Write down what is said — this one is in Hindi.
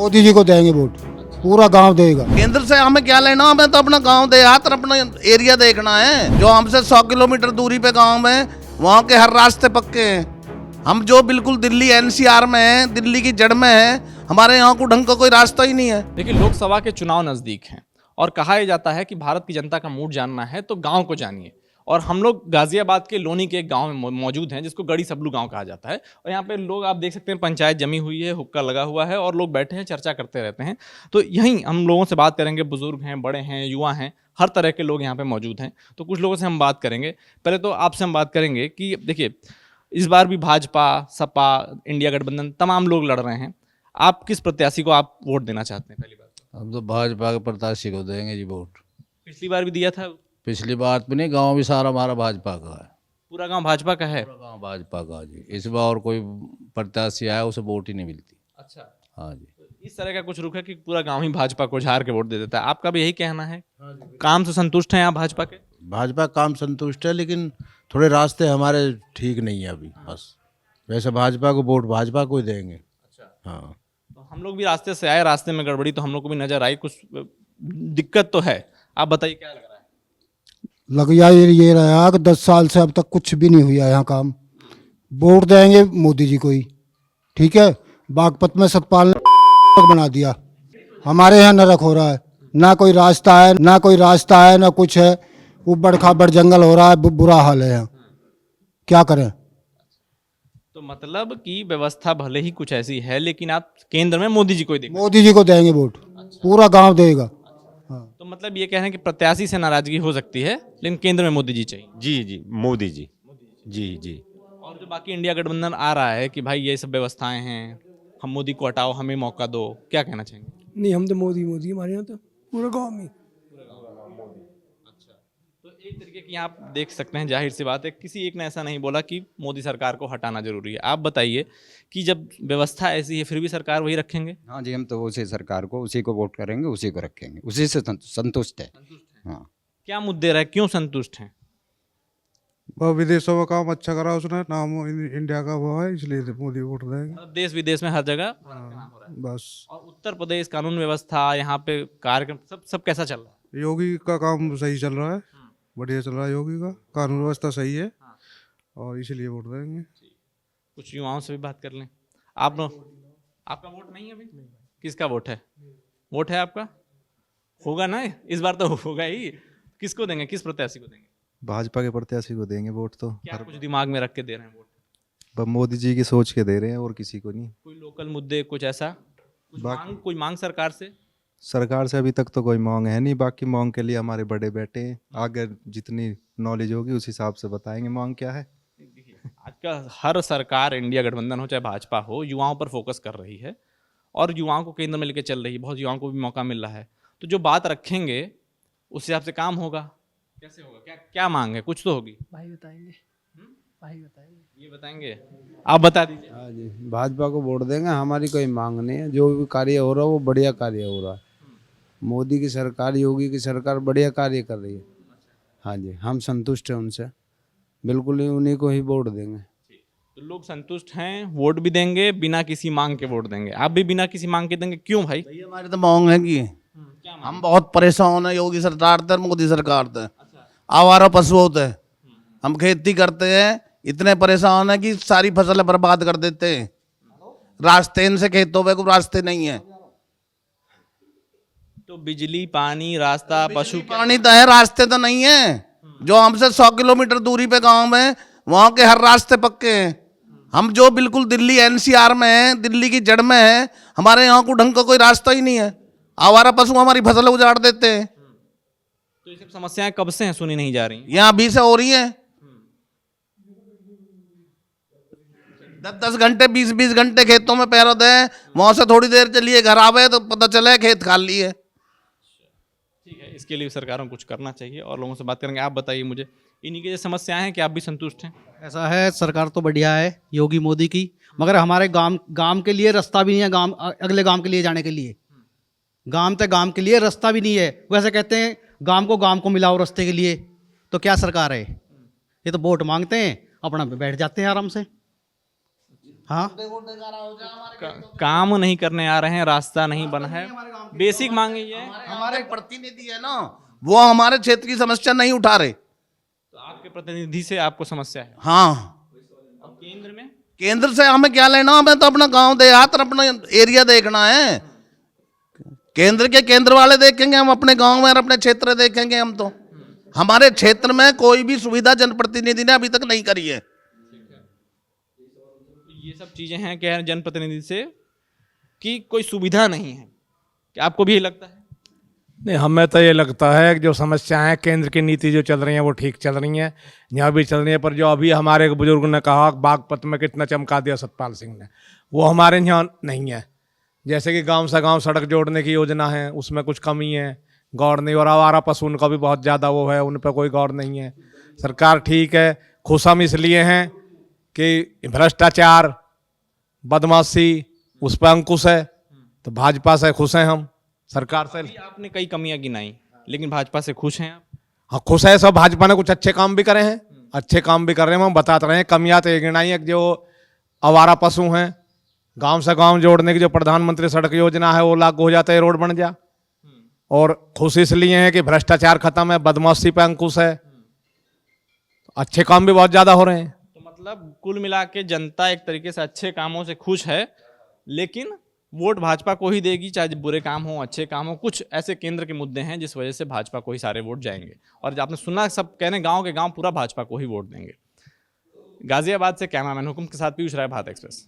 मोदी जी को देंगे वोट, पूरा गांव देगा। केंद्र से हमें क्या लेना, हमें तो अपना गांव देहात और अपना एरिया देखना है। जो हमसे 100 किलोमीटर दूरी पे गांव है, वहाँ के हर रास्ते पक्के हैं। हम जो बिल्कुल दिल्ली एनसीआर में है, दिल्ली की जड़ में है, हमारे यहाँ को ढंग का कोई रास्ता ही नहीं है। देखिए, लोकसभा के चुनाव नज़दीक हैं और कहा यह जाता है कि भारत की जनता का मूड जानना है तो गांव को जानिए। और हम लोग गाजियाबाद के लोनी के एक गांव में मौजूद हैं जिसको गड़ी सबलू गांव कहा जाता है। और यहाँ पे लोग, आप देख सकते हैं, पंचायत जमी हुई है, हुक्का लगा हुआ है और लोग बैठे हैं, चर्चा करते रहते हैं। तो यहीं हम लोगों से बात करेंगे। बुजुर्ग हैं, बड़े हैं, युवा हैं, हर तरह के लोग यहाँ पे मौजूद हैं। तो कुछ लोगों से हम बात करेंगे। पहले तो आपसे हम बात करेंगे कि देखिए, इस बार भी भाजपा, सपा, इंडिया गठबंधन तमाम लोग लड़ रहे हैं। आप किस प्रत्याशी को आप वोट देना चाहते हैं? पहली बात हम तो भाजपा के प्रत्याशी को देंगे जी वोट। पिछली बार भी दिया था। पिछली बार भी नहीं, गांव भी सारा हमारा भाजपा का है। पूरा गांव भाजपा का है। पूरा गांव भाजपा का जी। इस बार और कोई प्रत्याशी आया उसे वोट ही नहीं मिलती। अच्छा, हाँ जी। इस तरह का कुछ रुख है कि पूरा गांव ही भाजपा को झाड़ के वोट दे देता है। आपका भी यही कहना है? काम से संतुष्ट हैं आप भाजपा के? भाजपा काम संतुष्ट है, लेकिन थोड़े रास्ते हमारे ठीक नहीं है अभी। बस वैसे भाजपा को वोट भाजपा को ही देंगे। अच्छा, हाँ, तो हम लोग भी रास्ते से आए, रास्ते में गड़बड़ी तो हम लोग को भी नजर आई, कुछ दिक्कत तो है। आप बताइए क्या लग रहा है? लग ये रहा कि 10 साल से अब तक कुछ भी नहीं हुआ यहाँ काम। वोट देंगे मोदी जी को ही, ठीक है। बागपत में सतपाल ने बना दिया, हमारे यहाँ नरक हो रहा है। ना कोई रास्ता है, ना कोई रास्ता है, ना कुछ है। ऊबड़ खाबड़ जंगल हो रहा है, बुरा हाल है यहाँ। क्या करें? तो मतलब कि व्यवस्था भले ही कुछ ऐसी है, लेकिन आप केंद्र में मोदी जी को ही देंगे। मोदी जी को देंगे वोट, पूरा गांव देगा। तो मतलब ये कह रहे हैं कि प्रत्याशी से नाराजगी हो सकती है, लेकिन केंद्र में मोदी जी चाहिए। जी जी, मोदी जी। जी जी। और जो बाकी इंडिया गठबंधन आ रहा है कि भाई ये सब व्यवस्थाएं हैं, हम मोदी को हटाओ, हमें मौका दो, क्या कहना चाहेंगे? नहीं, हम तो मोदी मोदी, हमारे यहाँ तो पूरे गांव में। तो एक तरीके की आप देख सकते हैं, जाहिर सी बात है, किसी एक ने ऐसा नहीं बोला कि मोदी सरकार को हटाना जरूरी है। आप बताइए कि जब व्यवस्था ऐसी है फिर भी सरकार वही रखेंगे? हाँ जी, हम तो उसी सरकार को, उसी को वोट करेंगे, उसी को रखेंगे, उसी से संतुष्ट है। हाँ। क्या मुद्दे रहे, क्यों संतुष्ट हैं? वह विदेशों में काम अच्छा करा उसने, नाम इंडिया का वो है, इसलिए तो मोदी वोट देंगे। मतलब देश विदेश में हर जगह नाम हो रहा है। बस और उत्तर प्रदेश कानून व्यवस्था, यहाँ पे कार्यक्रम, सब कैसा चल रहा है? योगी का काम सही चल रहा है, बढ़िया चल रहा है। योगी का कानून व्यवस्था सही है और इसलिए वोट देंगे। कुछ युवाओं से भी बात कर लें। आपका वोट नहीं है अभी? किसका वोट है? वोट है आपका? होगा ना, इस बार तो होगा ही। किसको देंगे, किस प्रत्याशी को देंगे? भाजपा के प्रत्याशी को देंगे वोट। तो क्या कुछ दिमाग में रख के दे रहे हैं वोट? बस मोदी जी की सोच के दे रहे हैं और किसी को नहीं। कोई लोकल मुद्दे, कुछ ऐसा, कोई मांग सरकार से? सरकार से अभी तक तो कोई मांग है नहीं। बाकी मांग के लिए हमारे बड़े बेटे हैं, आगे जितनी नॉलेज होगी उस हिसाब से बताएंगे मांग क्या है। आज का हर सरकार, इंडिया गठबंधन हो चाहे भाजपा हो, युवाओं पर फोकस कर रही है और युवाओं को केंद्र में लेकर चल रही है। बहुत युवाओं को भी मौका मिल रहा है। तो जो बात रखेंगे उस हिसाब से काम होगा। कैसे होगा? क्या मांग है? कुछ तो होगी। भाई बताएंगे, भाई बताएंगे। ये बताएंगे, आप बता दीजिए। हाँ जी, भाजपा को वोट देंगे। हमारी कोई मांग नहीं है। जो भी कार्य हो रहा है वो बढ़िया कार्य हो रहा है। मोदी की सरकार, योगी की सरकार बढ़िया कार्य कर रही है। हाँ जी, हम संतुष्ट हैं उनसे, बिल्कुल ही उन्हीं को ही वोट देंगे। तो लोग संतुष्ट हैं, वोट भी देंगे, बिना किसी मांग के वोट देंगे। आप भी बिना किसी मांग के देंगे? क्यों भाई? भाई हमारी तो मांग है कि हम बहुत परेशान है योगी सरकार से, मोदी सरकार से। आवारा पशु होते हैं, हम खेती करते हैं, इतने परेशान है कि सारी फसल बर्बाद कर देते हैं। रास्ते इनसे खेतों पे कोई रास्ते नहीं है। तो बिजली, पानी, रास्ता, पशु, पानी तो है, रास्ते तो नहीं है। जो हमसे 100 किलोमीटर दूरी पे गांव है, वहाँ के हर रास्ते पक्के हैं। हम जो बिल्कुल दिल्ली एनसीआर में है, दिल्ली की जड़ में है, हमारे यहाँ को ढंग का कोई रास्ता ही नहीं है। आवारा पशु हमारी फसल उजाड़ देते हैं। तो ये सब समस्याएं कब से हैं, सुनी नहीं जा रही? यहाँ अभी से हो रही है। 10-10 घंटे, 20-20 घंटे खेतों में पैर दें, वहां से थोड़ी देर चलिए घर आवे तो पता चले खेत खाली है। ठीक है, इसके लिए सरकारों को कुछ करना चाहिए और लोगों से बात करेंगे। आप बताइए मुझे, इन्हीं की जो समस्याएं हैं, कि आप भी संतुष्ट हैं? ऐसा है, सरकार तो बढ़िया है योगी मोदी की, मगर हमारे गांव के लिए रास्ता भी नहीं है। गांव, अगले गांव के लिए जाने के लिए, गांव के लिए रास्ता भी नहीं है। वैसे कहते हैं गांव को मिलाओ रास्ते के लिए, तो क्या सरकार है ये? तो वोट मांगते हैं, अपना बैठ जाते हैं आराम से। हाँ काम नहीं करने आ रहे हैं, रास्ता नहीं बना है, बेसिक मांग ये है। हमारे प्रतिनिधि है ना, वो हमारे क्षेत्र की समस्या नहीं उठा रहे। तो आपके प्रतिनिधि से आपको समस्या है। हाँ, अब केंद्र में केंद्र से हमें क्या लेना, हमें तो अपना गांव देहात और अपना एरिया देखना है। केंद्र के केंद्र वाले देखेंगे, हम अपने गांव में और अपने क्षेत्र देखेंगे। हम तो हमारे क्षेत्र में कोई भी सुविधा जनप्रतिनिधि ने अभी तक नहीं करी है। ये सब चीजें हैं कह रहे हैं जनप्रतिनिधि से कि कोई सुविधा नहीं है। क्या आपको भी ये लगता है? नहीं, हमें तो ये लगता है कि जो समस्याएं केंद्र की नीति जो चल रही हैं वो ठीक चल रही हैं, यहाँ भी चल रही हैं। पर जो अभी हमारे एक बुजुर्ग ने कहा बागपत में कितना चमका दिया सतपाल सिंह ने, वो हमारे यहाँ नहीं है। जैसे कि गांव से गांव सड़क जोड़ने की योजना है, उसमें कुछ कमी है, गौर नहीं। और आवारा पशु उनका भी बहुत ज़्यादा वो है, उन पर कोई गौर नहीं है। सरकार ठीक है, खुश हम इसलिए हैं कि भ्रष्टाचार बदमाशी उस पर अंकुश है, तो भाजपा से खुश हैं हम, सरकार से। आपने कई कमियां गिनाई, लेकिन भाजपा से खुश हैं आप? हाँ खुश है सब। भाजपा ने कुछ अच्छे काम भी करे हैं, अच्छे काम भी कर रहे हैं, हम बताते रहे हैं। कमियां तो ये गिनाई है, जो आवारा पशु हैं, गांव से गांव जोड़ने की जो प्रधानमंत्री सड़क योजना है वो लागू हो जाता है, रोड बन जा। और खुश इसलिए है कि भ्रष्टाचार खत्म है, बदमाशी पे अंकुश है, अच्छे काम भी बहुत ज्यादा हो रहे हैं। तो मतलब कुल मिला के जनता एक तरीके से अच्छे कामों से खुश है, लेकिन वोट भाजपा को ही देगी, चाहे बुरे काम हो अच्छे काम हो। कुछ ऐसे केंद्र के मुद्दे हैं जिस वजह से भाजपा को ही सारे वोट जाएंगे। और जो आपने सुना, सब कहने गांव के गांव पूरा भाजपा को ही वोट देंगे। गाजियाबाद से कैमरामैन हुकुम के साथ पीयूष राय, भारत एक्सप्रेस।